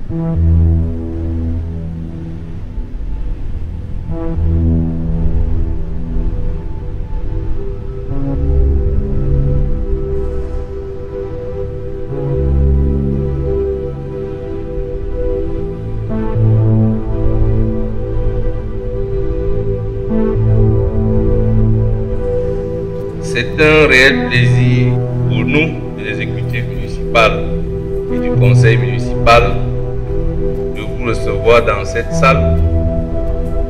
C'est un réel plaisir pour nous, de l'exécutif municipal et du conseil municipal, de vous recevoir dans cette salle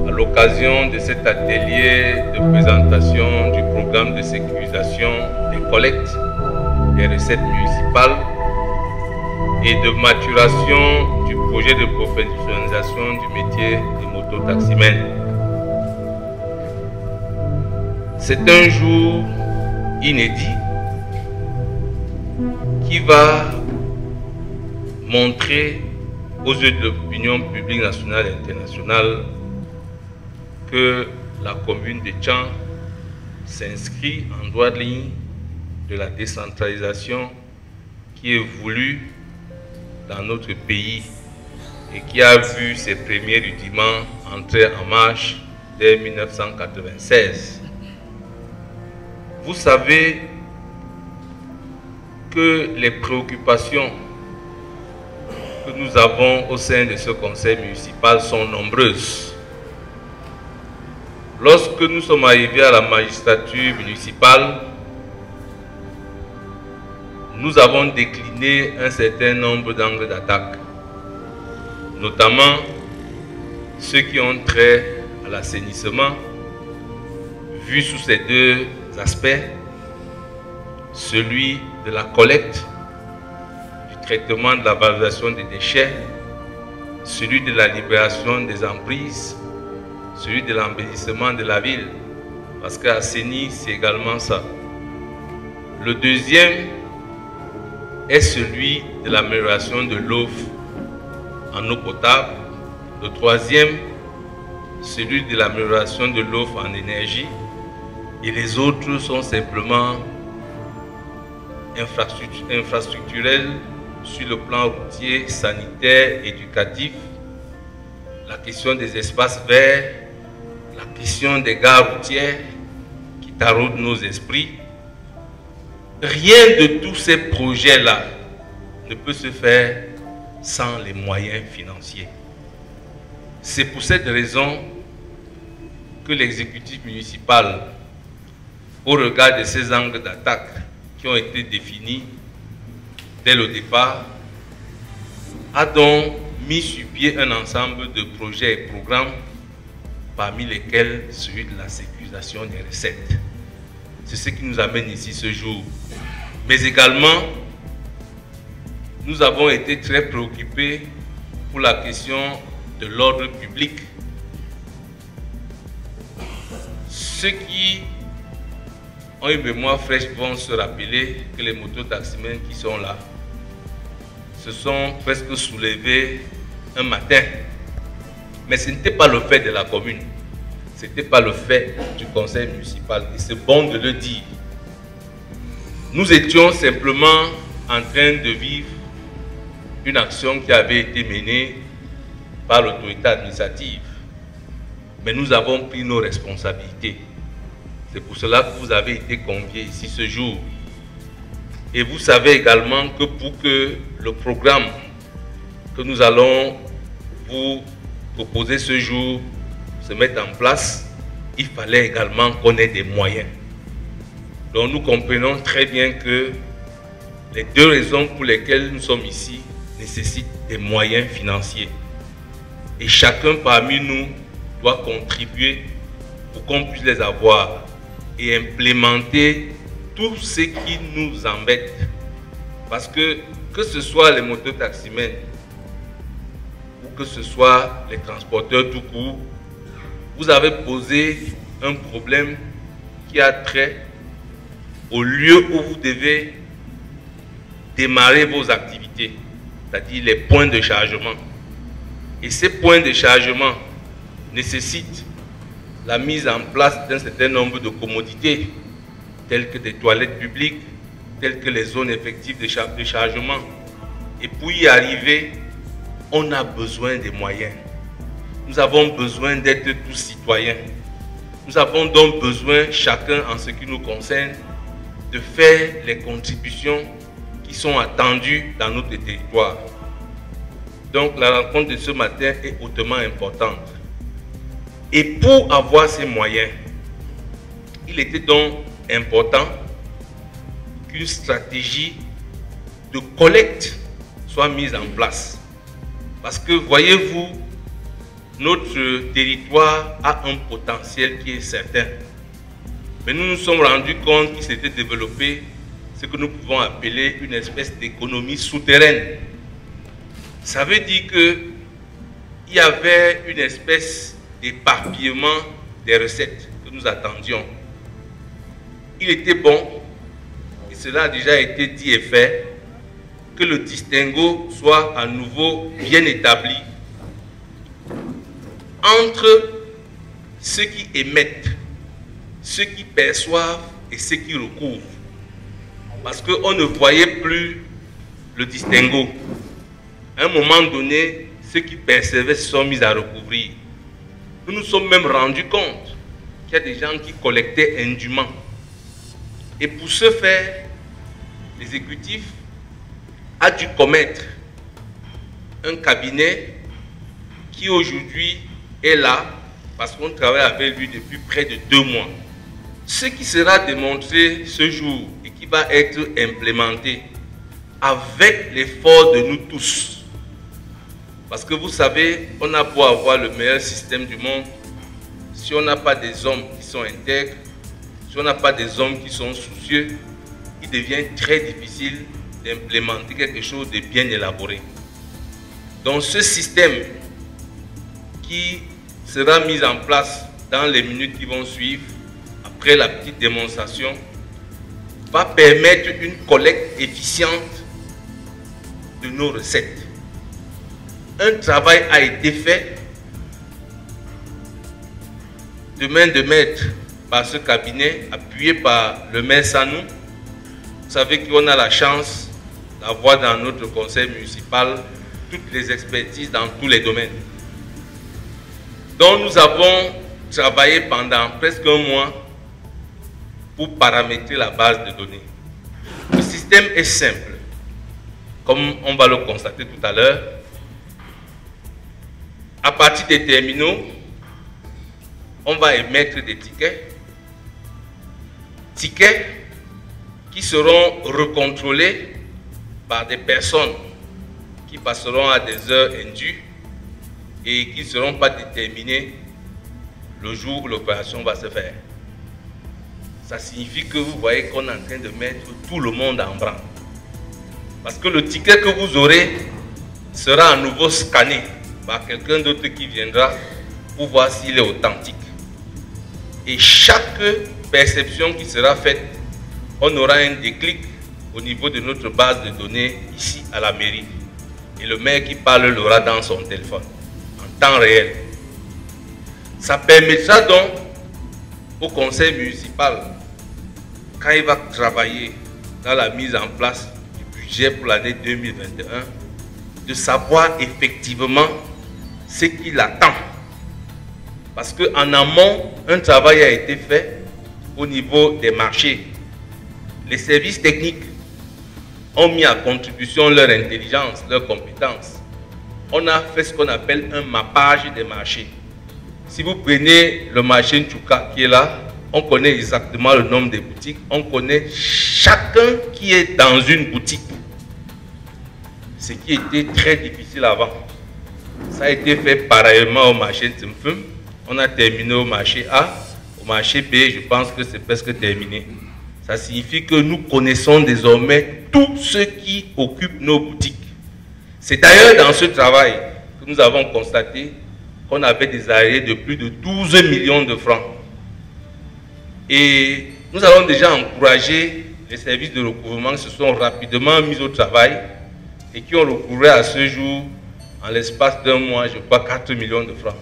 à l'occasion de cet atelier de présentation du programme de sécurisation des collectes des recettes municipales et de maturation du projet de professionnalisation du métier des mototaximens. C'est un jour inédit qui va montrer aux yeux de l'opinion publique nationale et internationale que la commune de Tchang s'inscrit en droite ligne de la décentralisation qui est voulue dans notre pays et qui a vu ses premiers rudiments entrer en marche dès 1996. Vous savez que les préoccupations que nous avons au sein de ce conseil municipal sont nombreuses. Lorsque nous sommes arrivés à la magistrature municipale, nous avons décliné un certain nombre d'angles d'attaque, notamment ceux qui ont trait à l'assainissement, vu sous ces deux aspects, celui de la collecte, du traitement de la valorisation des déchets, celui de la libération des emprises, celui de l'embellissement de la ville, parce qu'assainir, c'est également ça. Le deuxième est celui de l'amélioration de l'eau en eau potable. Le troisième, celui de l'amélioration de l'eau en énergie. Et les autres sont simplement infrastructurels sur le plan routier, sanitaire, éducatif, la question des espaces verts, la question des gares routières qui taraudent nos esprits. Rien de tous ces projets-là ne peut se faire sans les moyens financiers. C'est pour cette raison que l'exécutif municipal, au regard de ces angles d'attaque qui ont été définis dès le départ, a donc mis sur pied un ensemble de projets et programmes, parmi lesquels celui de la sécurisation des recettes. C'est ce qui nous amène ici ce jour. Mais également, nous avons été très préoccupés pour la question de l'ordre public. Ceux qui ont une mémoire fraîche vont se rappeler que les mototaximens qui sont là se sont presque soulevés un matin. Mais ce n'était pas le fait de la commune, ce n'était pas le fait du conseil municipal, et c'est bon de le dire. Nous étions simplement en train de vivre une action qui avait été menée par l'autorité administrative. Mais nous avons pris nos responsabilités. C'est pour cela que vous avez été conviés ici ce jour. Et vous savez également que pour que le programme que nous allons vous proposer ce jour se mette en place, il fallait également qu'on ait des moyens. Donc nous comprenons très bien que les deux raisons pour lesquelles nous sommes ici nécessitent des moyens financiers. Et chacun parmi nous doit contribuer pour qu'on puisse les avoir et implémenter tout ce qui nous embête. Parce que ce soit les mototaximens ou que ce soit les transporteurs tout court, vous avez posé un problème qui a trait au lieu où vous devez démarrer vos activités, c'est-à-dire les points de chargement. Et ces points de chargement nécessitent la mise en place d'un certain nombre de commodités, telles que des toilettes publiques, telles que les zones effectives de chargement. Et pour y arriver, on a besoin des moyens. Nous avons besoin d'être tous citoyens. Nous avons donc besoin, chacun en ce qui nous concerne, de faire les contributions qui sont attendues dans notre territoire. Donc la rencontre de ce matin est hautement importante. Et pour avoir ces moyens, il était donc important qu'une stratégie de collecte soit mise en place. Parce que, voyez-vous, notre territoire a un potentiel qui est certain. Mais nous nous sommes rendus compte qu'il s'était développé ce que nous pouvons appeler une espèce d'économie souterraine. Ça veut dire qu'il y avait une espèce d'éparpillement des recettes que nous attendions. Il était bon, et cela a déjà été dit et fait, que le distinguo soit à nouveau bien établi entre ceux qui émettent, ceux qui perçoivent et ceux qui recouvrent. Parce qu'on ne voyait plus le distinguo. À un moment donné, ceux qui percevaient se sont mis à recouvrir. Nous nous sommes même rendus compte qu'il y a des gens qui collectaient indûment. Et pour ce faire, l'exécutif a dû commettre un cabinet qui aujourd'hui est là parce qu'on travaille avec lui depuis près de 2 mois. Ce qui sera démontré ce jour et qui va être implémenté avec l'effort de nous tous. Parce que vous savez, on a beau avoir le meilleur système du monde, si on n'a pas des hommes qui sont intègres, si on n'a pas des hommes qui sont soucieux, il devient très difficile d'implémenter quelque chose de bien élaboré. Donc ce système qui sera mis en place dans les minutes qui vont suivre, après la petite démonstration, va permettre une collecte efficiente de nos recettes. Un travail a été fait de main de maître par ce cabinet, appuyé par le maire Sanou. Vous savez qu'on a la chance d'avoir dans notre conseil municipal toutes les expertises dans tous les domaines. Donc nous avons travaillé pendant presque 1 mois pour paramétrer la base de données. Le système est simple, comme on va le constater tout à l'heure. À partir des terminaux, on va émettre des tickets. Tickets qui seront recontrôlés par des personnes qui passeront à des heures indues et qui ne seront pas déterminées le jour où l'opération va se faire. Ça signifie que vous voyez qu'on est en train de mettre tout le monde en branle. Parce que le ticket que vous aurez sera à nouveau scanné par quelqu'un d'autre qui viendra pour voir s'il est authentique. Et chaque perception qui sera faite, on aura un déclic au niveau de notre base de données ici à la mairie. Et le maire qui parle l'aura dans son téléphone, en temps réel. Ça permettra donc au conseil municipal, quand il va travailler dans la mise en place du budget pour l'année 2021, de savoir effectivement ce qu'il attend. Parce qu'en amont, un travail a été fait au niveau des marchés. Les services techniques ont mis à contribution leur intelligence, leurs compétences. On a fait ce qu'on appelle un mappage des marchés. Si vous prenez le marché Nchouka qui est là, on connaît exactement le nombre de boutiques, on connaît chacun qui est dans une boutique. Ce qui était très difficile avant. Ça a été fait pareillement au marché Tsimfum. On a terminé au marché A. Au marché B, je pense que c'est presque terminé. Ça signifie que nous connaissons désormais tous ceux qui occupent nos boutiques. C'est d'ailleurs dans ce travail que nous avons constaté qu'on avait des arriérés de plus de 12 millions de francs. Et nous avons déjà encouragé les services de recouvrement qui se sont rapidement mis au travail et qui ont recouvré à ce jour, en l'espace d'1 mois, je crois, 4 millions de francs.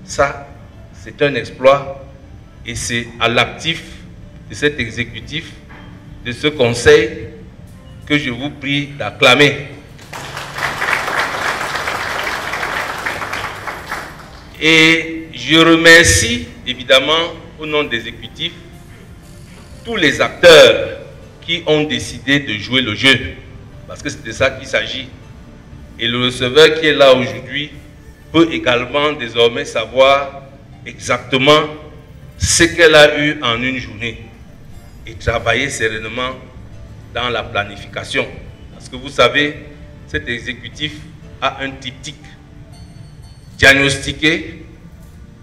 Ça, c'est un exploit et c'est à l'actif de cet exécutif, de ce conseil, que je vous prie d'acclamer. Et je remercie évidemment au nom des exécutifs tous les acteurs qui ont décidé de jouer le jeu, parce que c'est de ça qu'il s'agit. Et le receveur qui est là aujourd'hui peut également désormais savoir exactement ce qu'elle a eu en une journée et travailler sereinement dans la planification. Parce que vous savez, cet exécutif a un triptyque: diagnostiquer,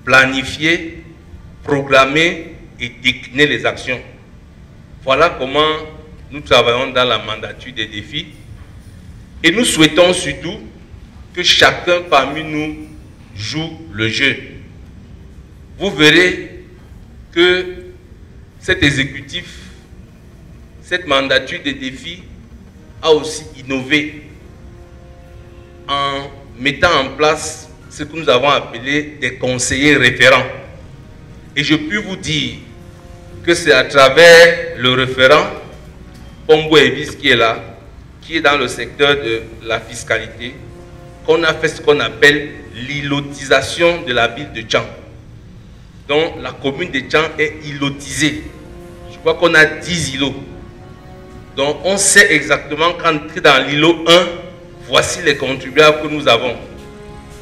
planifier, programmer et décliner les actions. Voilà comment nous travaillons dans la mandature des défis. Et nous souhaitons surtout que chacun parmi nous joue le jeu. Vous verrez que cet exécutif, cette mandature des défis a aussi innové en mettant en place ce que nous avons appelé des conseillers référents. Et je puis vous dire que c'est à travers le référent Pombo Evis qui est là, qui est dans le secteur de la fiscalité, qu'on a fait ce qu'on appelle l'ilotisation de la ville de Tchang. Donc la commune de Tchang est ilotisée. Je crois qu'on a 10 îlots. Donc on sait exactement qu'entrer dans l'îlot 1, voici les contribuables que nous avons.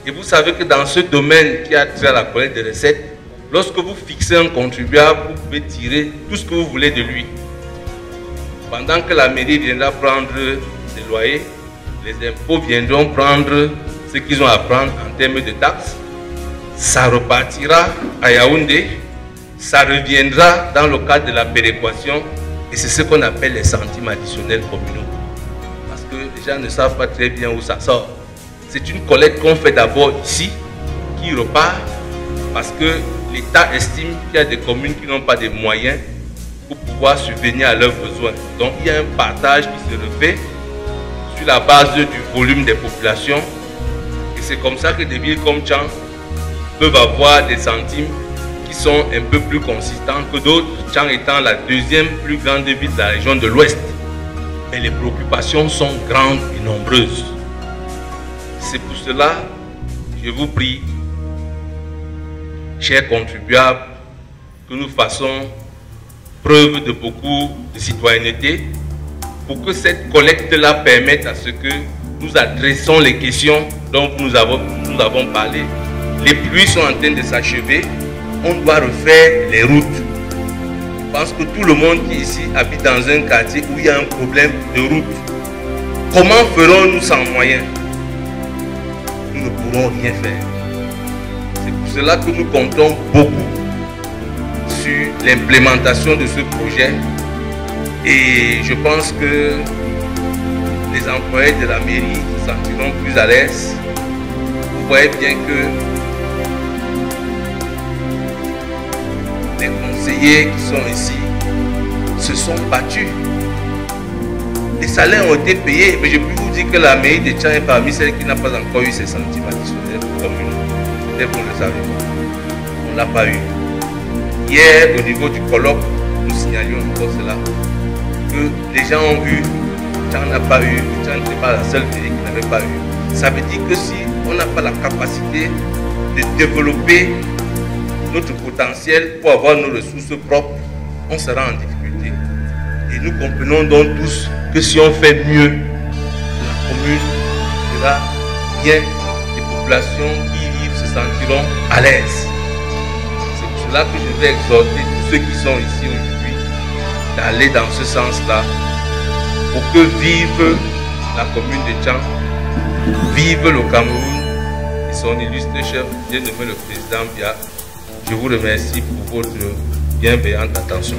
Et vous savez que dans ce domaine qui a trait à la collecte de recettes, lorsque vous fixez un contribuable, vous pouvez tirer tout ce que vous voulez de lui. Pendant que la mairie viendra prendre des loyers, les impôts viendront prendre ce qu'ils ont à prendre en termes de taxes. Ça repartira à Yaoundé, ça reviendra dans le cadre de la péréquation, et c'est ce qu'on appelle les centimes additionnels communaux. Parce que les gens ne savent pas très bien où ça sort. C'est une collecte qu'on fait d'abord ici, qui repart, parce que l'État estime qu'il y a des communes qui n'ont pas de moyens pour pouvoir subvenir à leurs besoins. Donc il y a un partage qui se refait sur la base du volume des populations. Et c'est comme ça que des villes comme Tchang peuvent avoir des centimes qui sont un peu plus consistants que d'autres, Tchang étant la deuxième plus grande ville de la région de l'Ouest. Mais les préoccupations sont grandes et nombreuses. C'est pour cela que je vous prie, chers contribuables, que nous fassons preuve de beaucoup de citoyenneté pour que cette collecte-là permette à ce que nous adressons les questions dont nous avons parlé. Les pluies sont en train de s'achever, on doit refaire les routes. Je pense que tout le monde qui ici habite dans un quartier où il y a un problème de route. Comment ferons-nous sans moyens? Nous ne pourrons rien faire. C'est pour cela que nous comptons beaucoup sur l'implémentation de ce projet. Et je pense que les employés de la mairie se sentiront plus à l'aise. Vous voyez bien que les conseillers qui sont ici se sont battus. Les salaires ont été payés, mais je peux vous dire que la mairie de Tchang est parmi celles qui n'a pas encore eu ces centimes additionnels communaux. Peut-être vous le savez. On ne l'a pas eu. Hier, au niveau du colloque, nous signalions encore cela, que les gens ont vu, Tchang n'a pas eu, Tchang n'était pas la seule mairie qui n'avait pas eu. Ça veut dire que si on n'a pas la capacité de développer notre potentiel pour avoir nos ressources propres, on sera en difficulté. Et nous comprenons donc tous que si on fait mieux, la commune sera bien, les populations qui y vivent se sentiront à l'aise. C'est pour cela que je vais exhorter tous ceux qui sont ici aujourd'hui d'aller dans ce sens-là pour que vive la commune de Tchang, vive le Cameroun et son illustre chef, bien nommé le président Bia. Je vous remercie pour votre bienveillante attention.